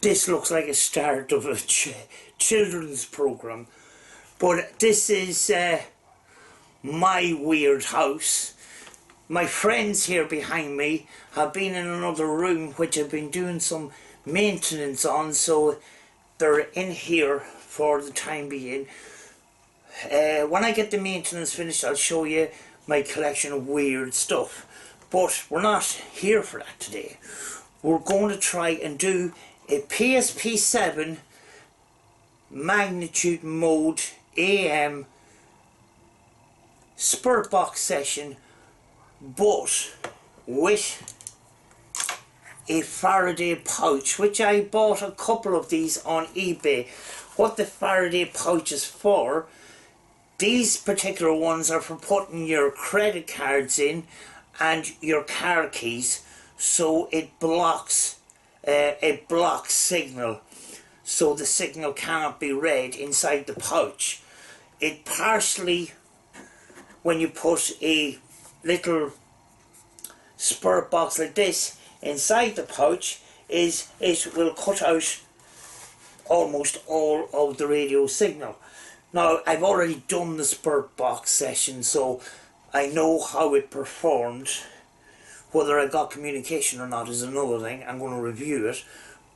This looks like a start of a children's program, but this is my weird house. My friends here behind me have been in another room which I've been doing some maintenance on, so they're in here for the time being. When I get the maintenance finished, I'll show you my collection of weird stuff, but we're not here for that today. We're going to try and do a PSP7 magnitude mode AM spirit box session, but with a Faraday pouch, which I bought a couple of these on eBay. What the Faraday pouch is for, these particular ones are for putting your credit cards in and your car keys, so it blocks signal, so the signal cannot be read inside the pouch. It partially, when you put a little spirit box like this inside the pouch, it will cut out almost all of the radio signal. Now, I've already done the spirit box session, so I know how it performed. Whether I got communication or not is another thing. I'm going to review it,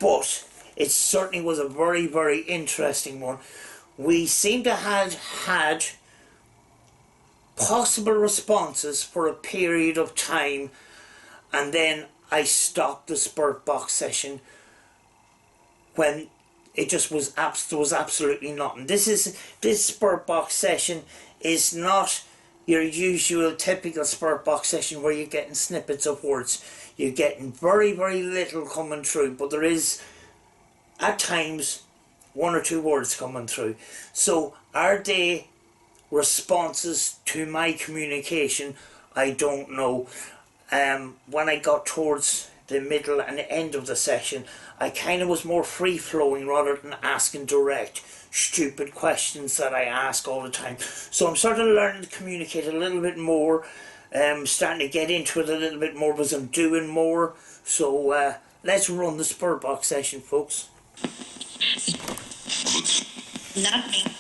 but it certainly was a very, very interesting one. We seem to have had possible responses for a period of time, and then I stopped the spirit box session when it just was there was absolutely nothing. This spirit box session is not your usual typical spirit box session where you're getting snippets of words. You're getting very, very little coming through, but there is at times one or two words coming through. So are they responses to my communication? I don't know. When I got towards the middle and the end of the session, I kind of was more free-flowing rather than asking direct stupid questions that I ask all the time. So I'm sort of learning to communicate a little bit more, starting to get into it a little bit more because I'm doing more. So let's run the spirit box session, folks. Nothing.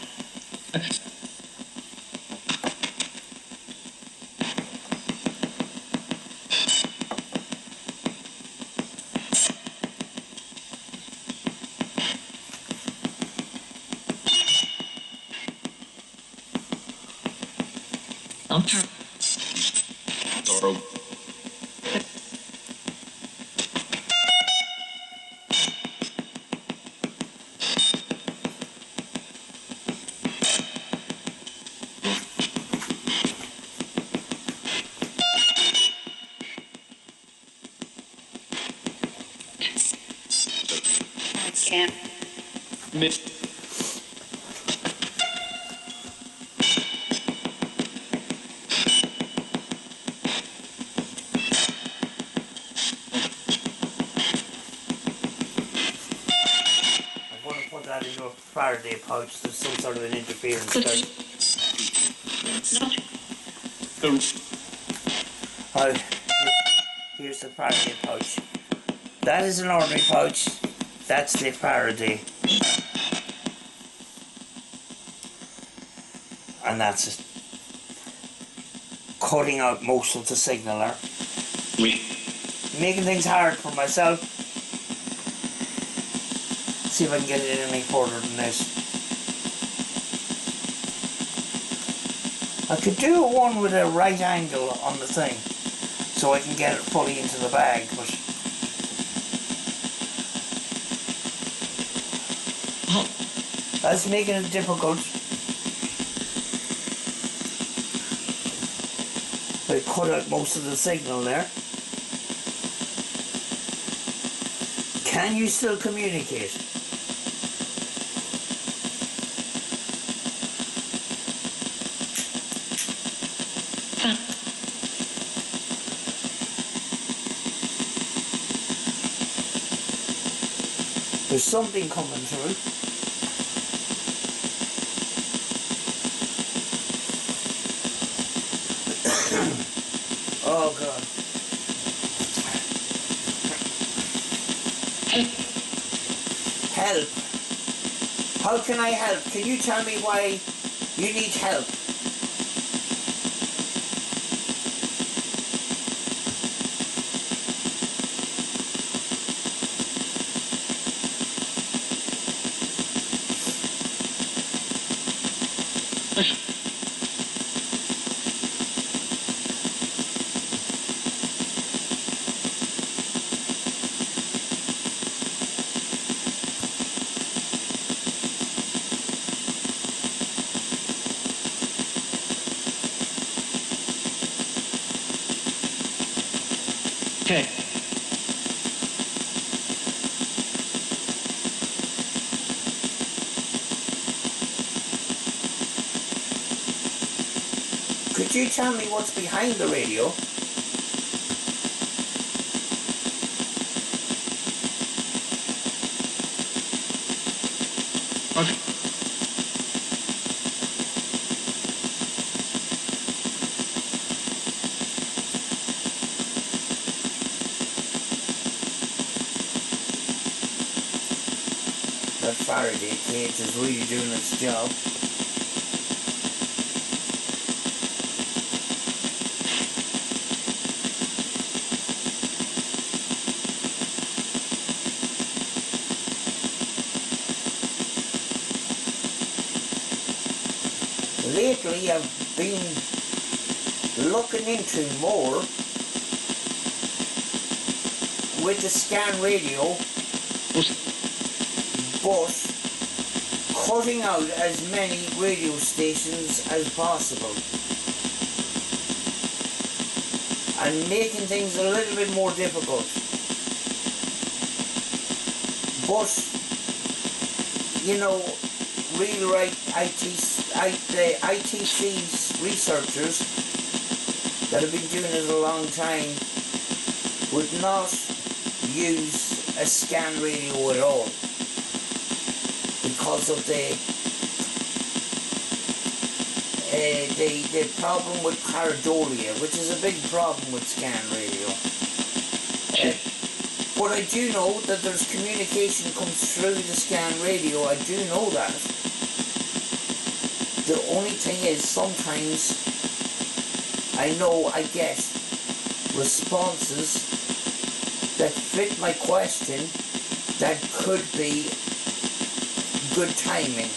That into a Faraday pouch. There's some sort of an interference there. Here's the Faraday pouch. That is an ordinary pouch. That's the Faraday. And that's it. Cutting out most of the signal there. Making things hard for myself. See if I can get it any further than this. I could do one with a right angle on the thing, so I can get it fully into the bag, but that's making it difficult. I cut out most of the signal there. Can you still communicate? There's something coming through. Oh God. Help. How can I help? Can you tell me why you need help? Okay. Could you tell me what's behind the radio? Okay. That Faraday cage is really doing its job. Lately I've been looking into more with the scan radio, but cutting out as many radio stations as possible and making things a little bit more difficult. But you know, real right the ITC's researchers that have been doing it a long time would not use a scan radio at all because of the problem with pareidolia, which is a big problem with scan radio. But I do know that there's communication comes through the scan radio. I do know that. The only thing is sometimes I know I get responses that fit my question that could be good timing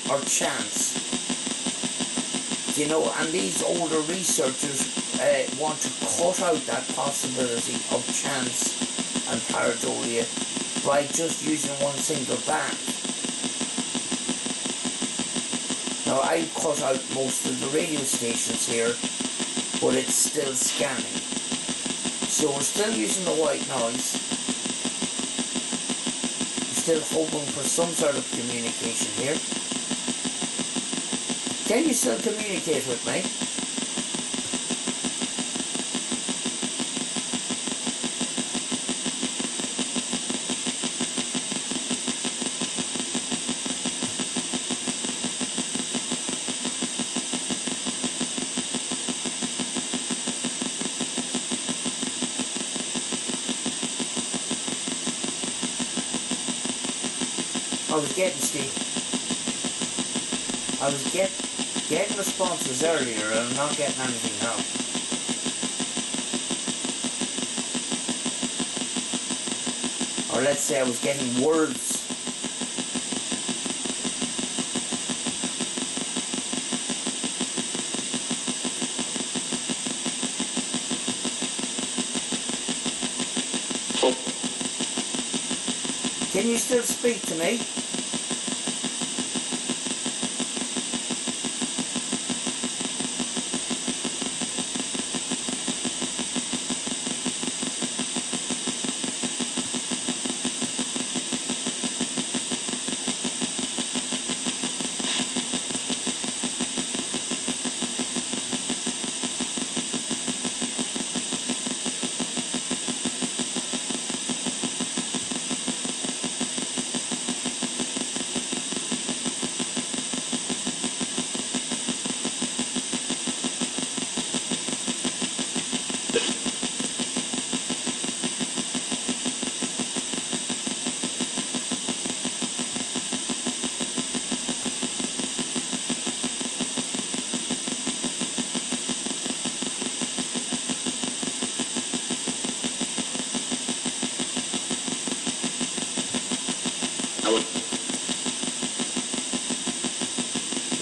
or chance. You know, and these older researchers want to cut out that possibility of chance and pareidolia by just using one single band. Now I cut out most of the radio stations here, but it's still scanning. So we're still using the white noise. We're still hoping for some sort of communication here. Can you still communicate with me? I was getting getting responses earlier and I'm not getting anything now. Or let's say I was getting words. Can you still speak to me?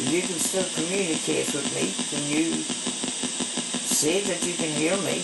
If you can still communicate with me, can you say that you can hear me?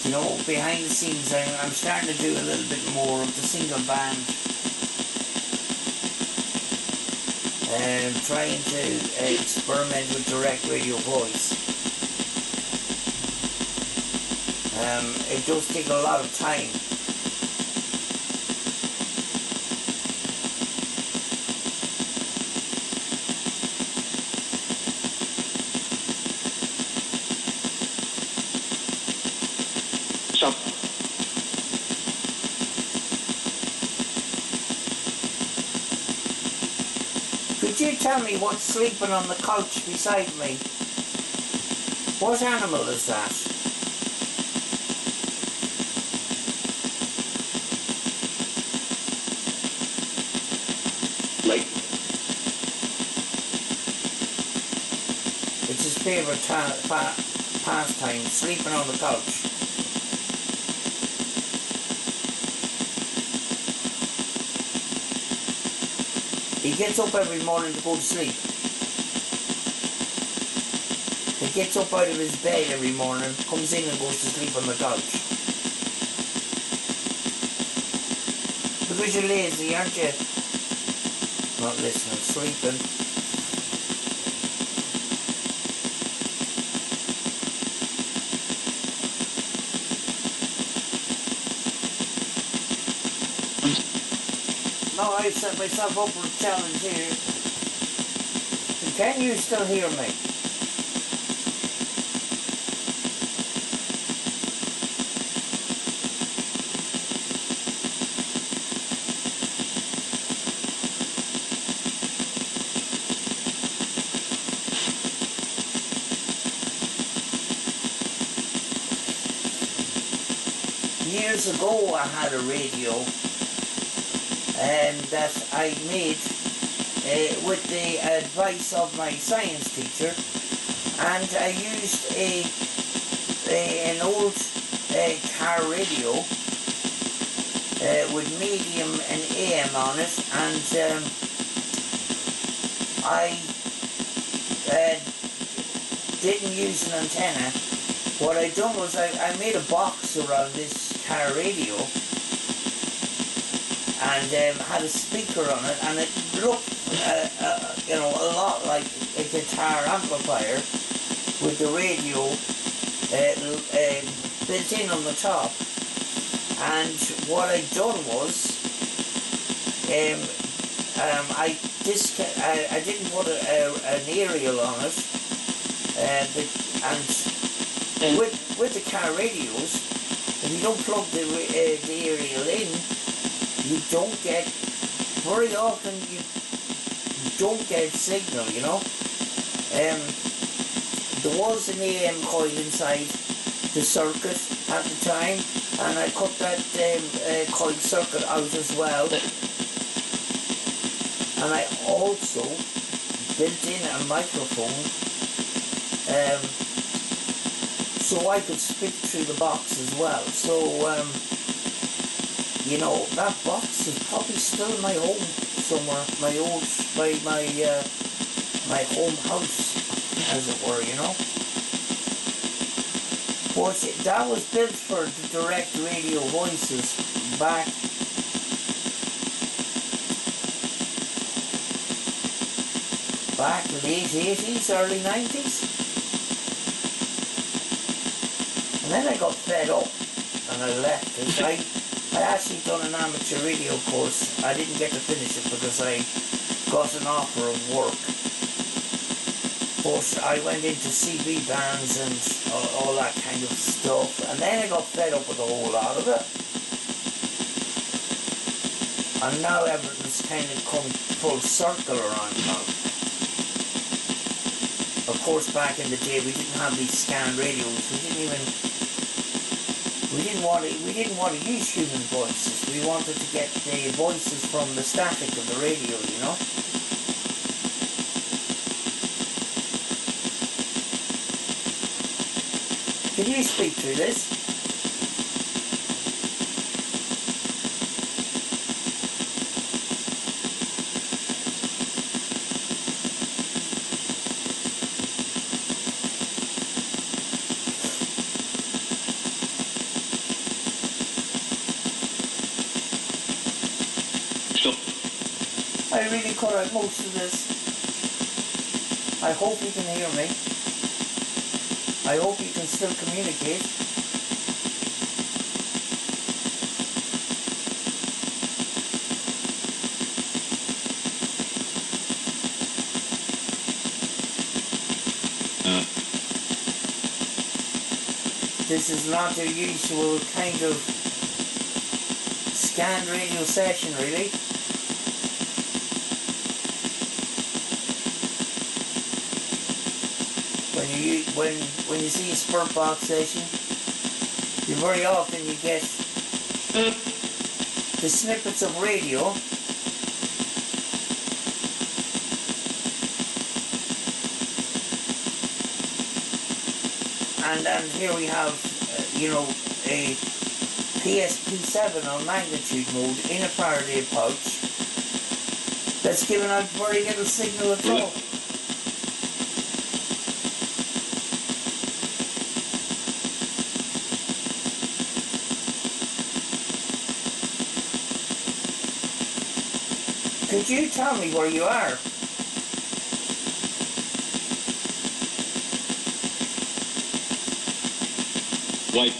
You know, behind the scenes, I'm starting to do a little bit more of the single band. Trying to experiment with direct radio voice. It does take a lot of time. Could you tell me what's sleeping on the couch beside me? What animal is that? Like, It's his favourite pastime, sleeping on the couch. He gets up every morning to go to sleep. He gets up out of his bed every morning, comes in and goes to sleep on the couch. Because you're lazy, aren't you? Not listening, sleeping. No, I set myself up for a challenge here. Can you still hear me? Years ago I had a radio that I made with the advice of my science teacher, and I used an old car radio with medium and AM on it, and I didn't use an antenna. What I done was I made a box around this car radio and had a speaker on it, and it looked you know, a lot like a guitar amplifier with the radio built in on the top. And what I'd done was I didn't put an aerial on it, and with the car radios, if you don't plug the aerial in, you don't get, very often you don't get signal, you know. There was an AM coil inside the circuit at the time, and I cut that coil circuit out as well. And I also built in a microphone so I could speak through the box as well. So you know, that box is probably still in my home somewhere, my home house, as it were, you know. But that was built for the direct radio voices back late 80s, early 90s. And then I got fed up and I left it. I actually done an amateur radio course. I didn't get to finish it because I got an offer of work. But I went into CB bands and all that kind of stuff. And then I got fed up with a whole lot of it. And now everything's kind of come full circle around now. Of course, back in the day, we didn't have these scan radios. We didn't want to use human voices. We wanted to get the voices from the static of the radio, you know. Can you speak through this? I really cut out most of this. I hope you can hear me. I hope you can still communicate. This is not the usual kind of scanned radio session, really. When you see a spurt box session, you very often you get the snippets of radio and here we have you know, a PSP7 on magnitude mode in a Faraday pouch that's giving out very little signal at all. Could you tell me where you are? White.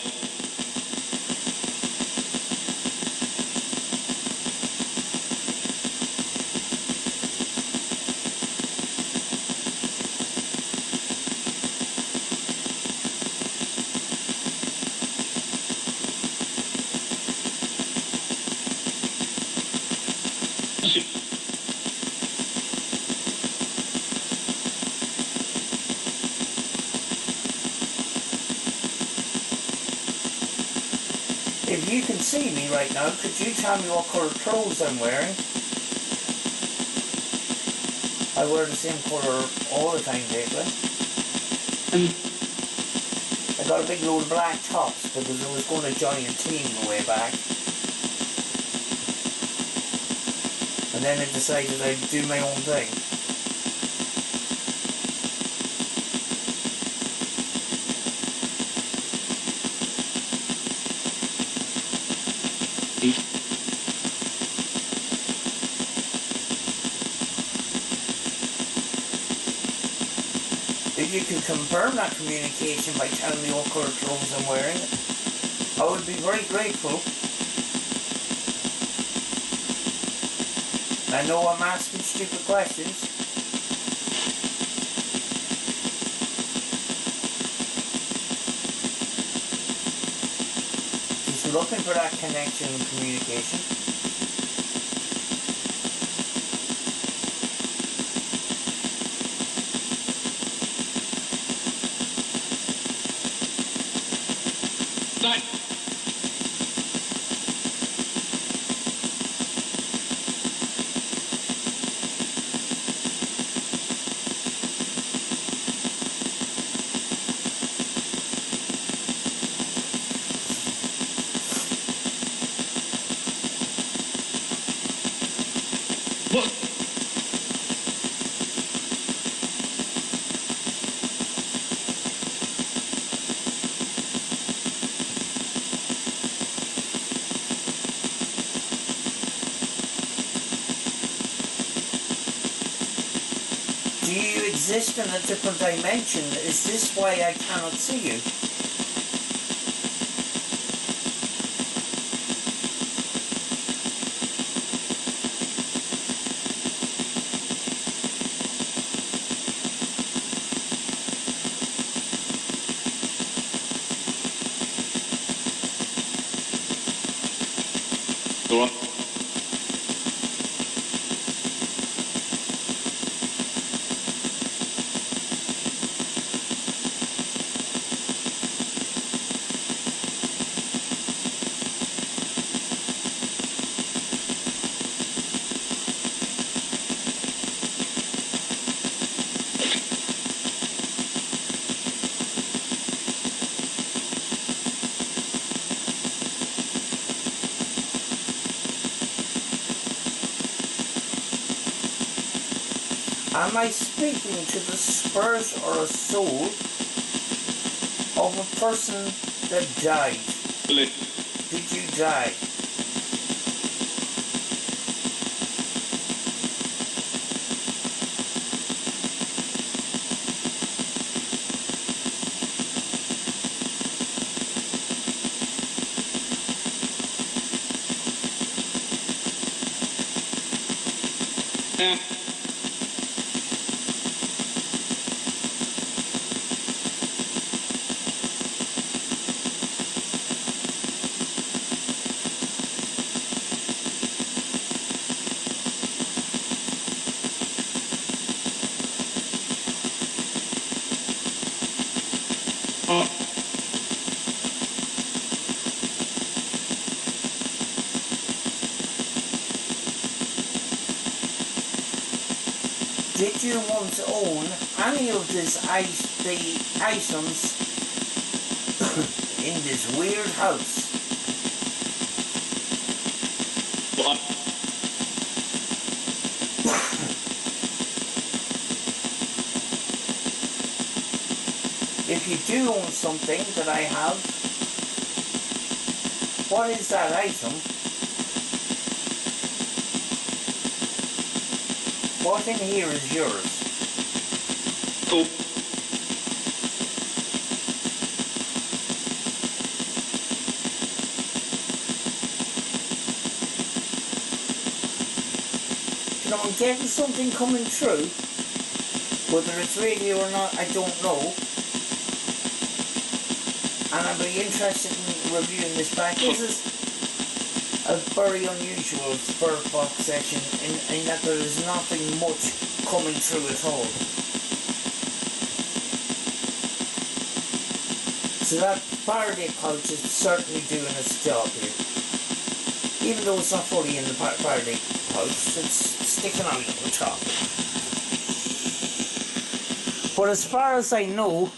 If you can see me right now, could you tell me what colour clothes I'm wearing? I wear the same colour all the time lately. I got a big load of black tops because I was going to join a team way back. And then I decided I'd do my own thing. If you can confirm that communication by telling me what colour clothes I'm wearing, I would be very grateful. I know I'm asking stupid questions. Just looking for that connection and communication. exist in a different dimension? Is this why I cannot see you? Go on. Am I speaking to the spirit or a soul of a person that died? Did you die? Yeah. Oh. Did you once own any of the items in this weird house? What? If you do own something that I have, what is that item? What in here is yours? Cool. You know, I'm getting something coming through. Whether it's radio or not, I don't know. And I'd be interested in reviewing this back. This is a very unusual Spirit Box session in that there is nothing much coming through at all. So that Faraday pouch is certainly doing its job here. Even though it's not fully in the Faraday pouch, it's sticking out at the top. But as far as I know,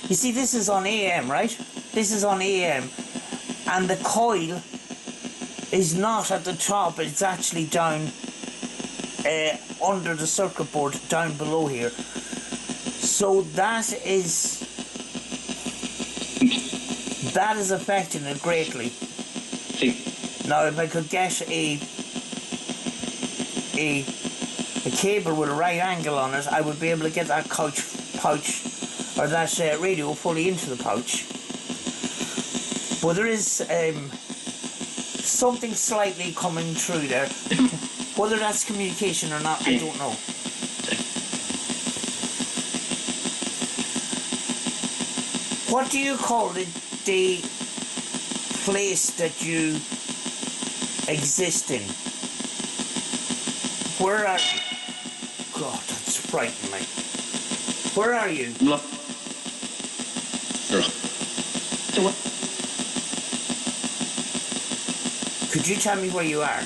you see this is on AM, right? This is on AM, and the coil is not at the top, it's actually down under the circuit board down below here. So that is affecting it greatly. Now if I could get a cable with a right angle on it, I would be able to get that pouch or that radio fully into the pouch. But there is something slightly coming through there. Whether that's communication or not, I don't know. What do you call the place that you exist in? Where are you? God, that's frightening me. Where are you? Could you tell me where you are?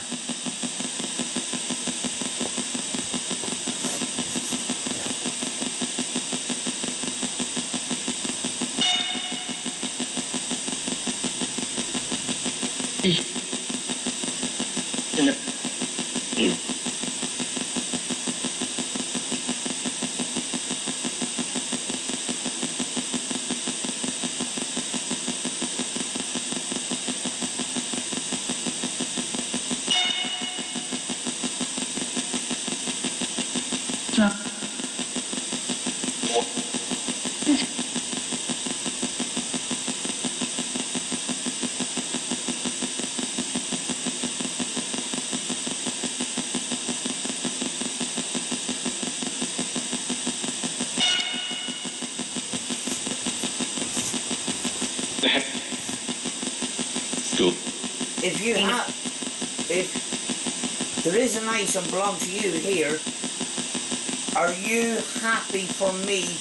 Cool. If you have, if there is an item belong to you here, are you happy for me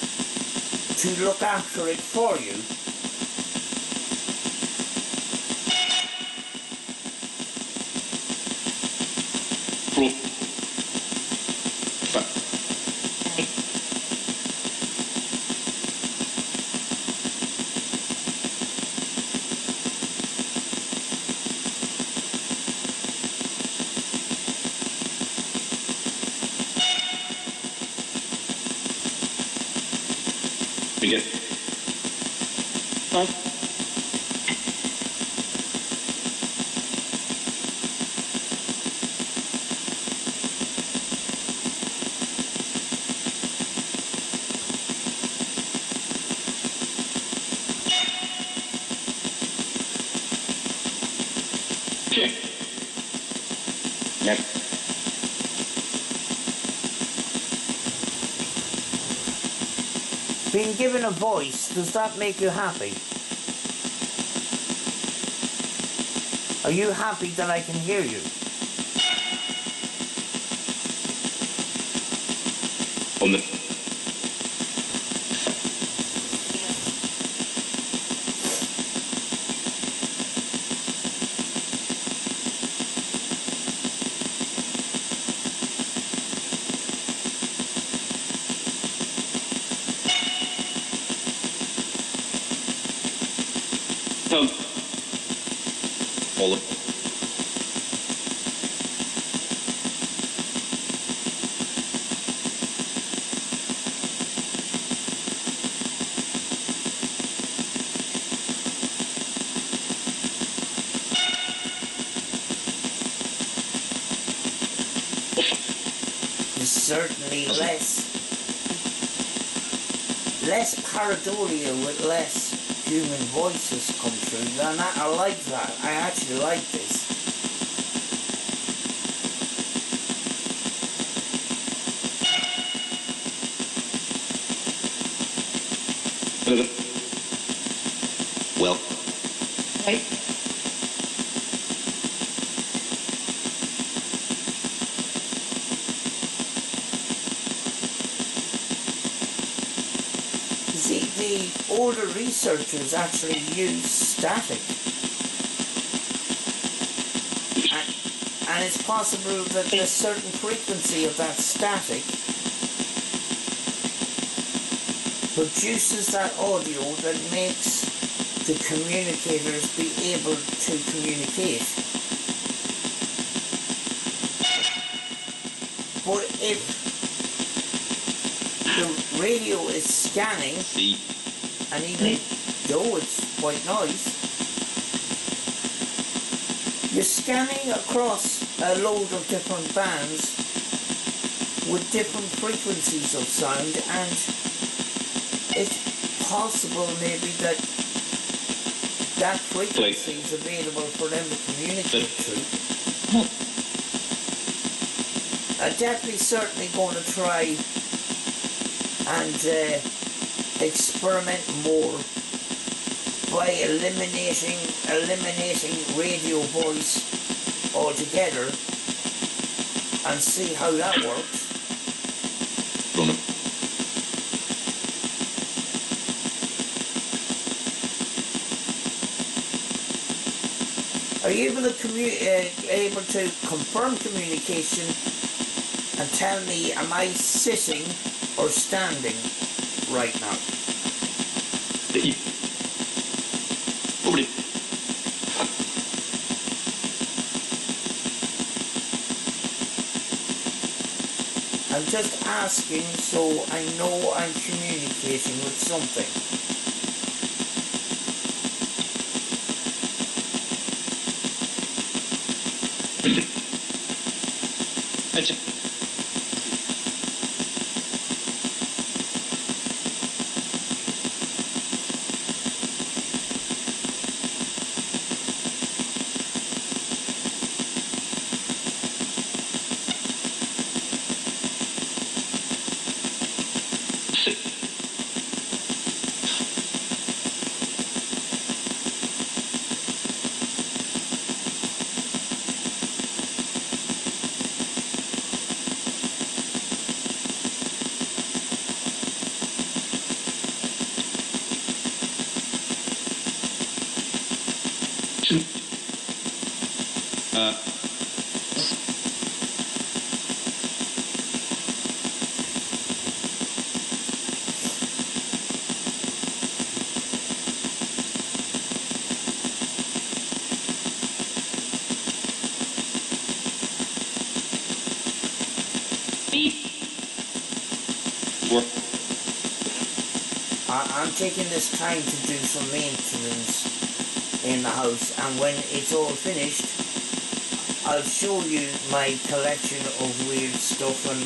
to look after it for you? Begin. Huh? Okay. Yep. Being given a voice, does that make you happy? Are you happy that I can hear you? On the all of There's certainly less pareidolia with less human voices come through, and I like that. I actually like this. well. Right. You see, the older researchers actually use static. And it's possible that a certain frequency of that static produces that audio that makes the communicators be able to communicate. But if the radio is scanning, See. and even though it's white noise, you're scanning across a load of different bands with different frequencies of sound, and it's possible maybe that that frequency is available for them to communicate through. I'm definitely certainly going to try and experiment more by eliminating radio voice altogether and see how that works. Are you able to able to confirm communication and tell me, am I sitting or standing right now? I'm just asking so I know I'm communicating with something. Work. I'm taking this time to do some maintenance in the house, and when it's all finished, I'll show you my collection of weird stuff and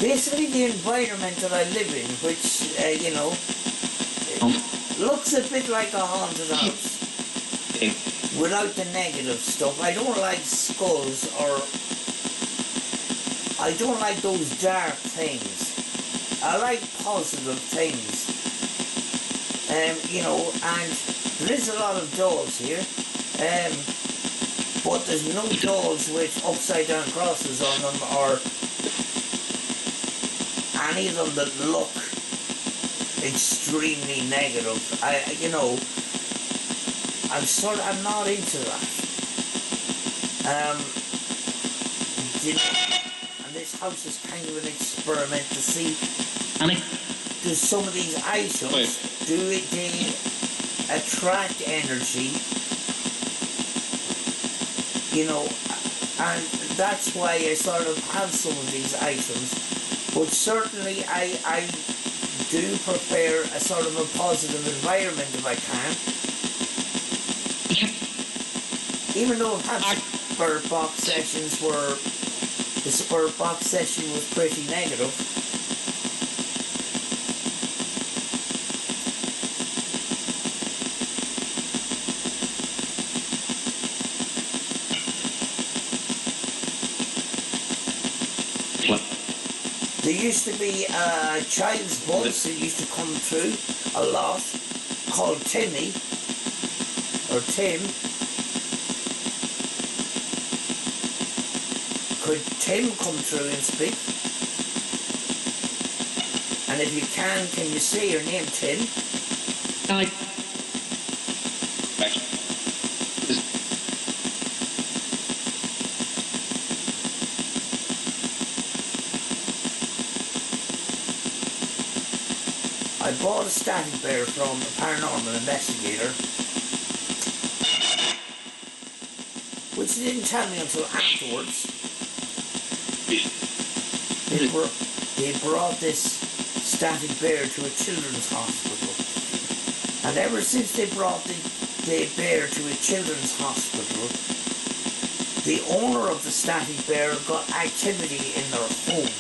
basically the environment that I live in, which, you know, looks a bit like a haunted house without the negative stuff. I don't like skulls, or I don't like those dark things. I like positive things. You know, and there is a lot of dolls here, but there's no dolls with upside down crosses on them, or any of them that look extremely negative. You know, I'm not into that. And this house is kind of an experiment to see, do some of these items, do they attract energy, you know, and that's why I sort of have some of these items. But certainly I do prefer a sort of a positive environment if I can. Even though I've had spirit box sessions where the spirit box session was pretty negative. There used to be a child's voice that used to come through a lot, called Timmy, or Tim. Could Tim come through and speak? And if you can you say your name, Tim? I bought a static bear from a paranormal investigator, which he didn't tell me until afterwards. They brought this static bear to a children's hospital, and ever since they brought the bear to a children's hospital, the owner of the static bear got activity in their home,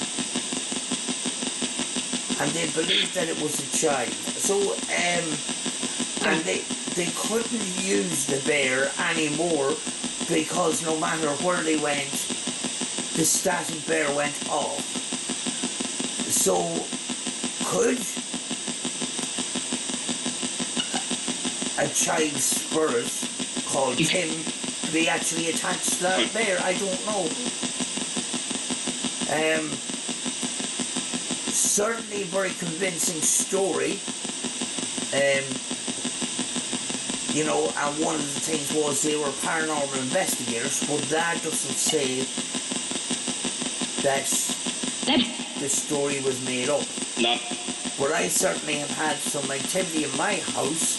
and they believed that it was a child. So, and they couldn't use the bear anymore, because no matter where they went, the static bear went off. So, could a child's spirit called Tim be actually attached to that bear? I don't know. Certainly very convincing story. You know, and one of the things was they were paranormal investigators, but that doesn't say that the story was made up. No. But I certainly have had some activity in my house,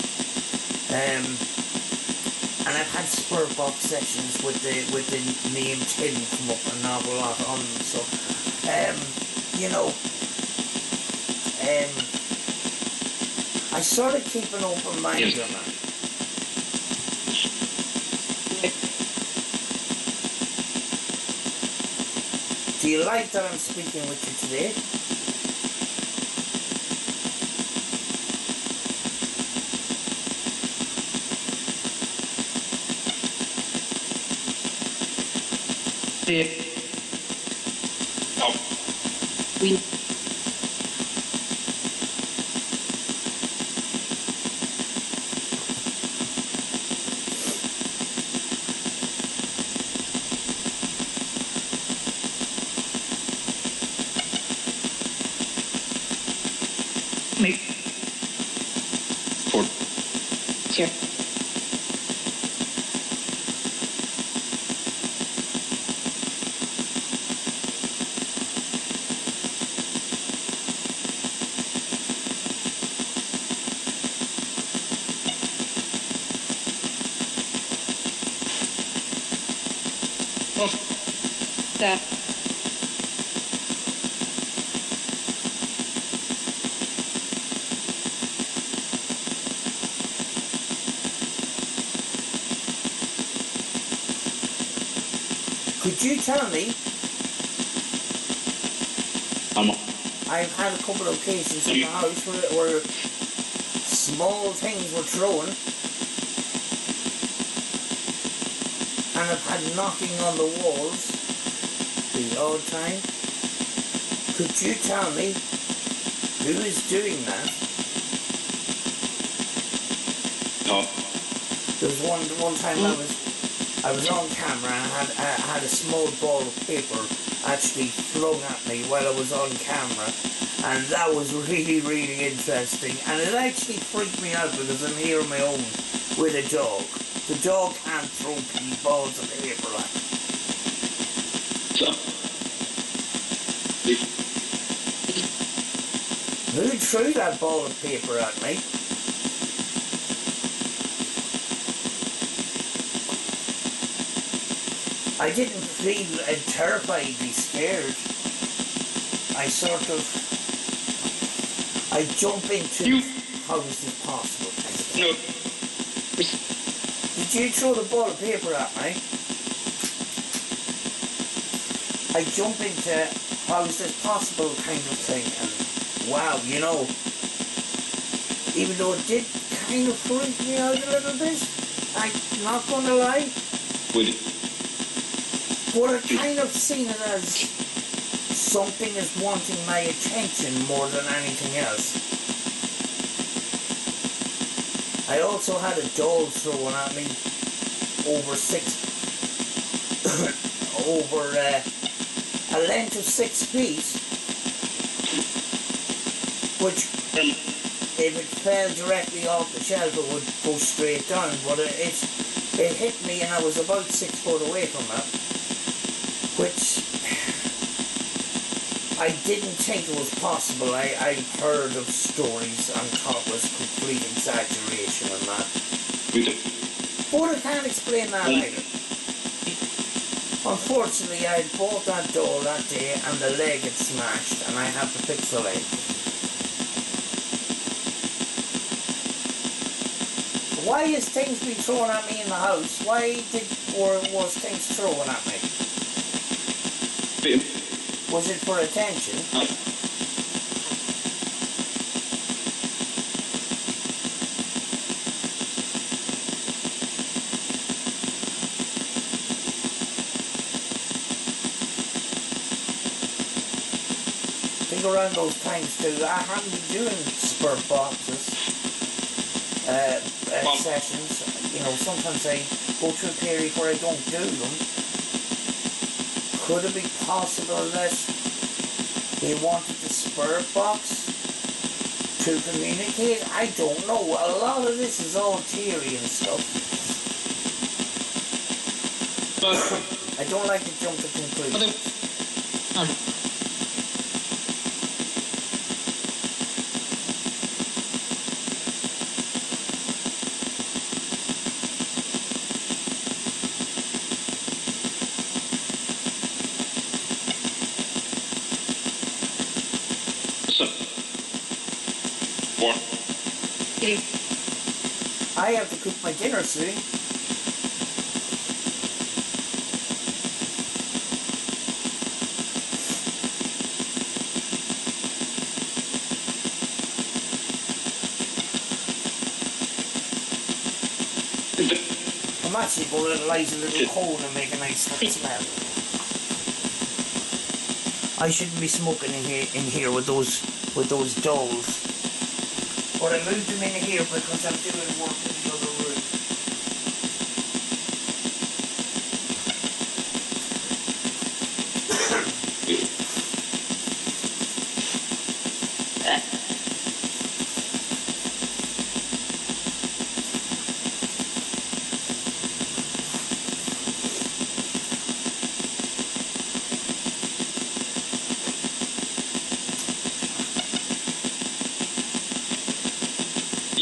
and I've had spirit box sessions with the name Tim come up an awful lot on them. So, you know, I sort of keep an open mind on that. Do you like that I'm speaking with you today? For Sure. Well, That. Could you tell me? I'm I've had a couple of occasions in the house where small things were thrown, and I've had knocking on the walls the odd time. Could you tell me who is doing that? no. There was one time I was on camera and I had a small ball of paper actually flung at me while I was on camera, and that was really interesting, and it actually freaked me out because I'm here on my own with a dog. The dog can't throw balls of paper at me. So, Who threw that ball of paper at me? I didn't feel terrifiedly scared. I jump into how is this possible? no. Did you throw the ball of paper at me? I jump into how is this possible kind of thing, and wow, you know, even though it did kind of freak me out a little bit, I'm not gonna lie. Would But I kind of seen it as something is wanting my attention more than anything else. I also had a doll thrown at me over a length of 6 feet, which if it fell directly off the shelf it would go straight down, but it hit me and I was about 6 foot away from it, which I didn't think it was possible. I heard of stories and thought it was complete exaggeration and that. But I can't explain that either. Unfortunately, I had bought that doll that day and the leg had smashed and I had to fix the leg. Why is things being thrown at me in the house? Why was things thrown at me? Was it for attention? I think around those times too, I haven't been doing spurt boxes sessions. You know, sometimes I go through a period where I don't do them. Could it be possible that they wanted the spurt box to communicate? I don't know. A lot of this is all theory and stuff. I don't like to jump to conclusions. I have to cook my dinner soon. I'm actually going to light a little coal and make a nice smell. I shouldn't be smoking in here with those dolls. But I moved them in here because I'm doing work in the other room.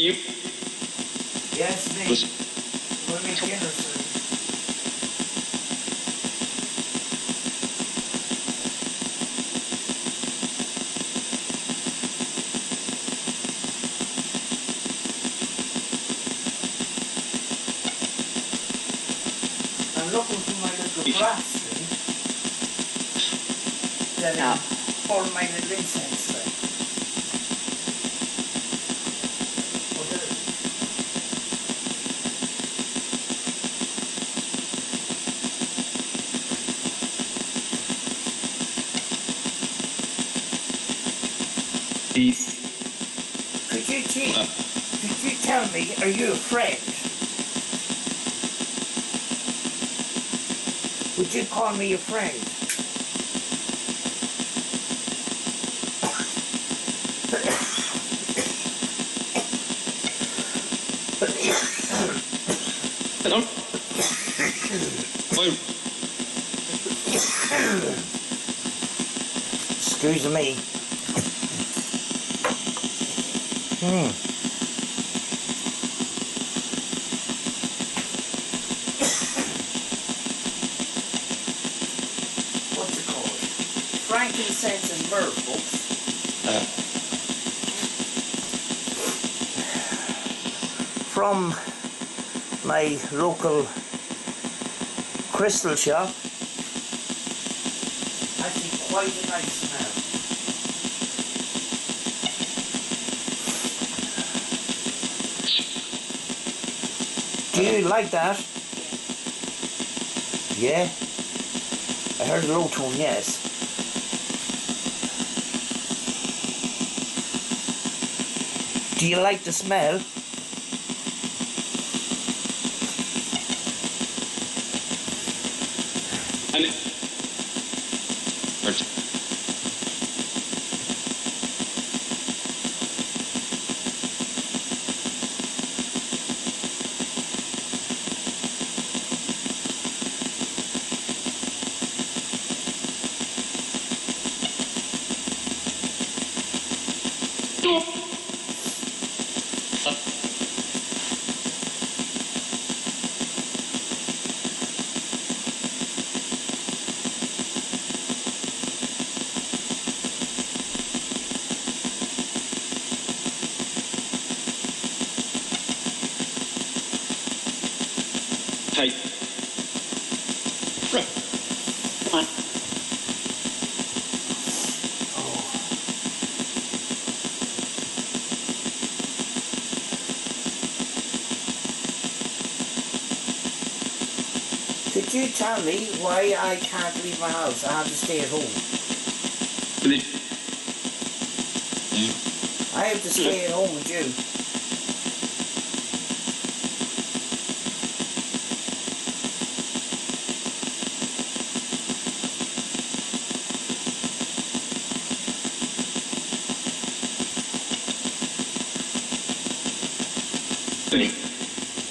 You Yes, me. was We'll make dinner soon. looking for my little brass thing. That for my little incense thing. Could you tell me, are you a friend? Would you call me a friend? Excuse me. What's it called? Frankincense and myrrh, folks. From my local crystal shop. Actually quite a nice smell. Do you like that? Yeah? I heard a low tone, yes. Do you like the smell? Hey. Right. Come on. Could you tell me why I can't leave my house? I have to stay at home. I have to stay at home with you.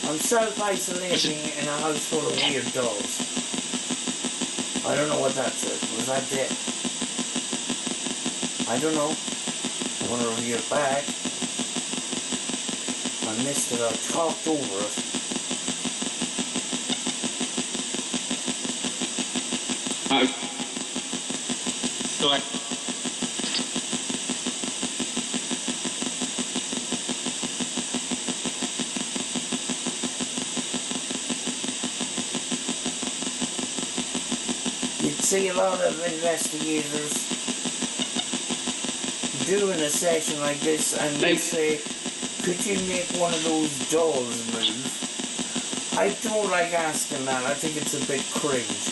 I'm self-isolating in a house full of weird dolls. I don't know what that's it. Was that it? I don't know. I want to read it back. I missed it. I talked over it. So See a lot of investigators doing a session like this and they say, could you make one of those dolls move? I don't like asking that. I think it's a bit cringe.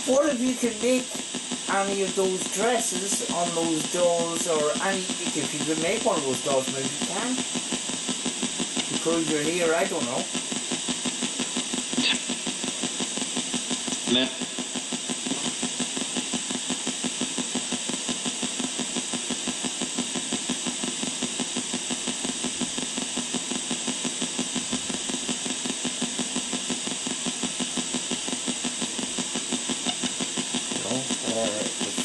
What if you can make any of those dresses on those dolls, or any, if you could make one of those dolls, maybe you can. Because you're here, I don't know. Man.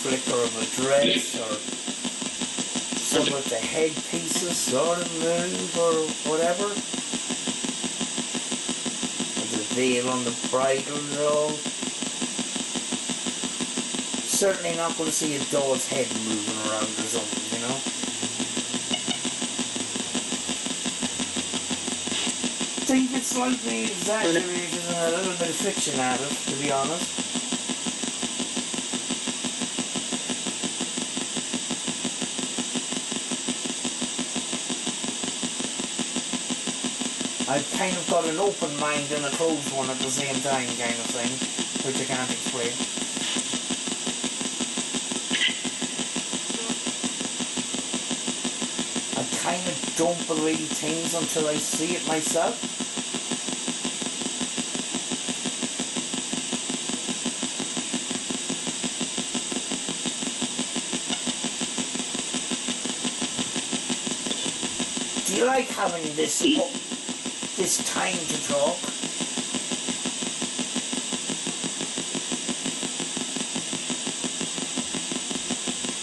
Flicker of a dress, or some of the headpieces sort of move, or whatever. Or the veil on the bridle doll. Certainly not going to see a doll's head moving around or something, you know. Think it's slightly exaggerated and a little bit of fiction added, to be honest. I've kind of got an open mind and a closed one at the same time, kind of thing, which I can't explain. I kind of don't believe things until I see it myself. Do you like having this time to talk?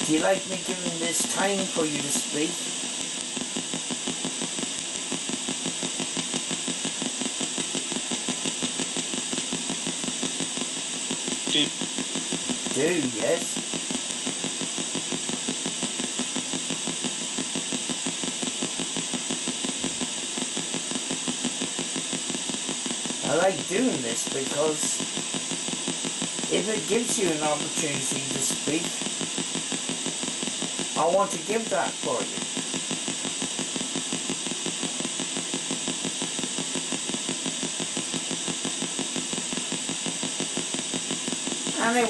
Do you like me giving this time for you to speak? Do, yes. I like doing this because if it gives you an opportunity to speak, I want to give that for you. And I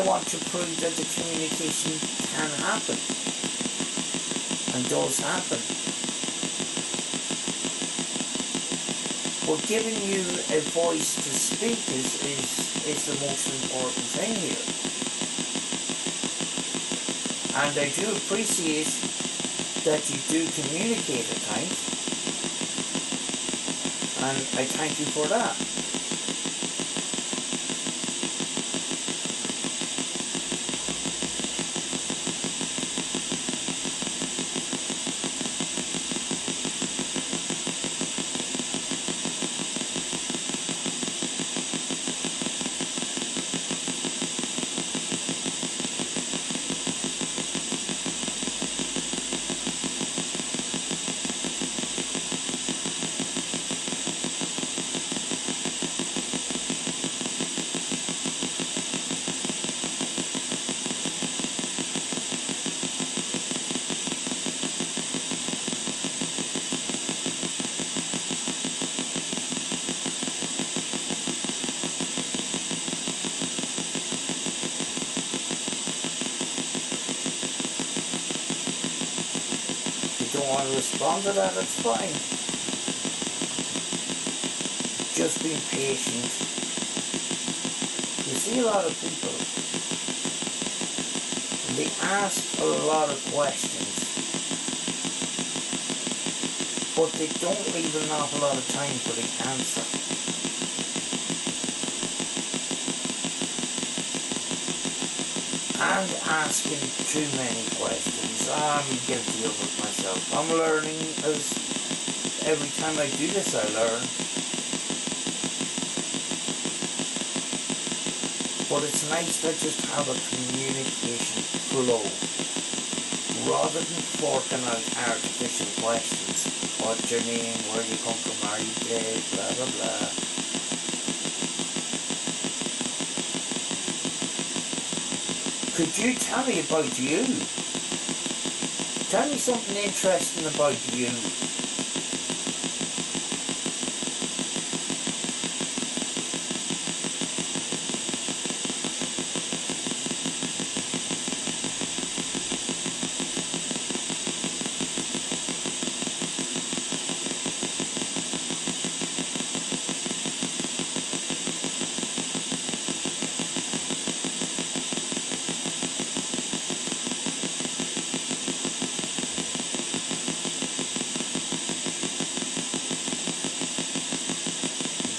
want to prove that the communication can happen and does happen. But giving you a voice to speak is the most important thing here. And I do appreciate that you do communicate at times. And I thank you for that. Don't want to respond to that, it's fine. Just being patient. You see a lot of people, they ask a lot of questions, but they don't leave an awful lot of time for the answer. And asking too many questions. I'm guilty of it myself. I'm learning as every time I do this I learn. But it's nice to just have a communication flow rather than forking out artificial questions. What's your name? Where you come from? Are you gay? Blah blah blah. Could you tell me about you? Tell me something interesting about you.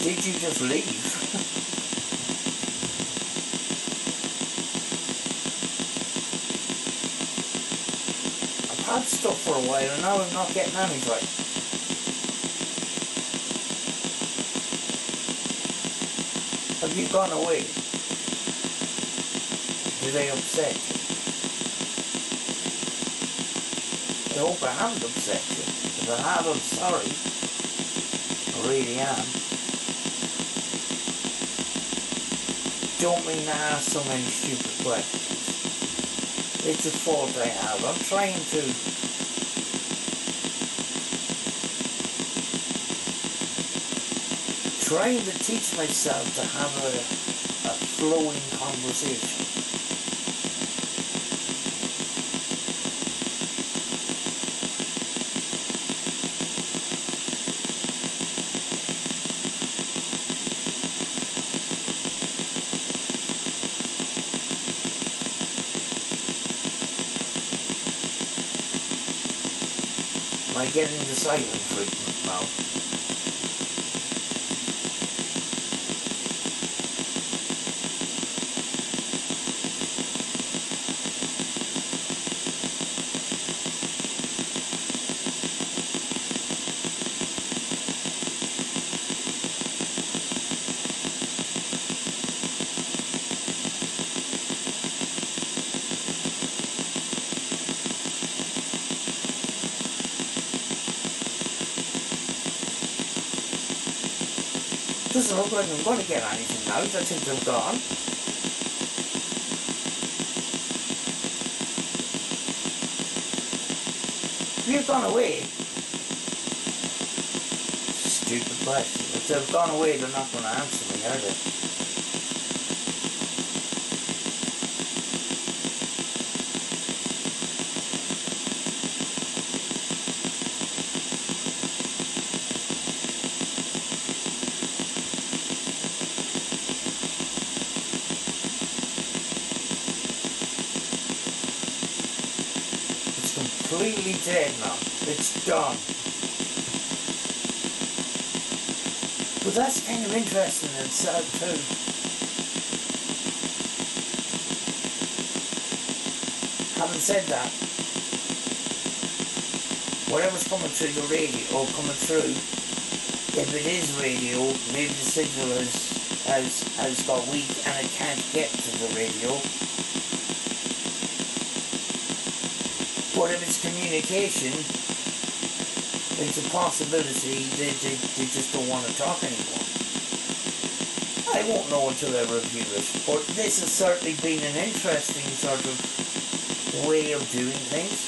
Did you just leave? I've had stuff for a while and now I'm not getting anything. Have you gone away? Do they upset you? I hope I haven't upset you. If I have, I'm sorry. really am. Don't mean to ask so many stupid questions. It's a fault I have. I'm trying to teach myself to have a flowing conversation. Am I getting the silent treatment now? Doesn't look like I'm going to get anything out. I think they're gone. You've gone away. Stupid question. If they've gone away, they're not going to answer me, are they? Completely dead now. It's done. But that's kind of interesting and sad too. Having said that, whatever's coming through the radio or coming through, if it is radio, maybe the signal has got weak and it can't get to the radio. But if it's communication, it's a possibility they just don't want to talk anymore. I won't know until I review it, but this has certainly been an interesting sort of way of doing things.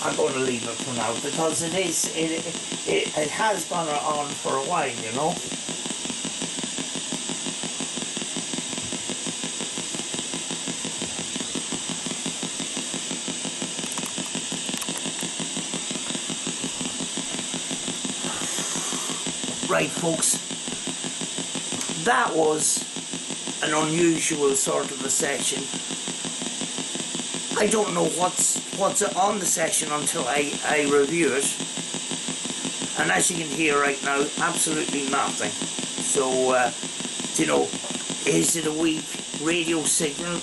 I'm going to leave it for now because it has gone on for a while, you know. Right, folks, that was an unusual sort of a session. I don't know what's on the session until I review it, and as you can hear right now, absolutely nothing. So you know, is it a weak radio signal,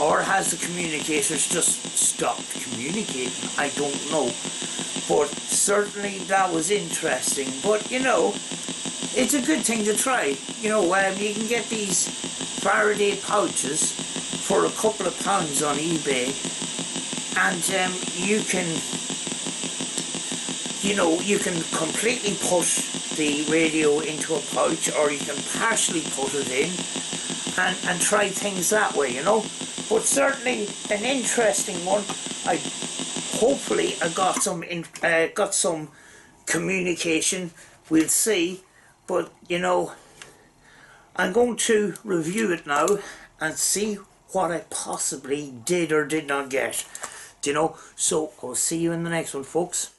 or has the communicators just stopped communicating? I don't know, but certainly that was interesting. But you know, it's a good thing to try. You know, you can get these Faraday pouches for a couple of pounds on eBay, and you can completely put the radio into a pouch, or you can partially put it in and try things that way, you know. But certainly an interesting one. Hopefully I got some communication. We'll see. But, you know, I'm going to review it now and see what I possibly did or did not get. Do you know? So, I'll see you in the next one, folks.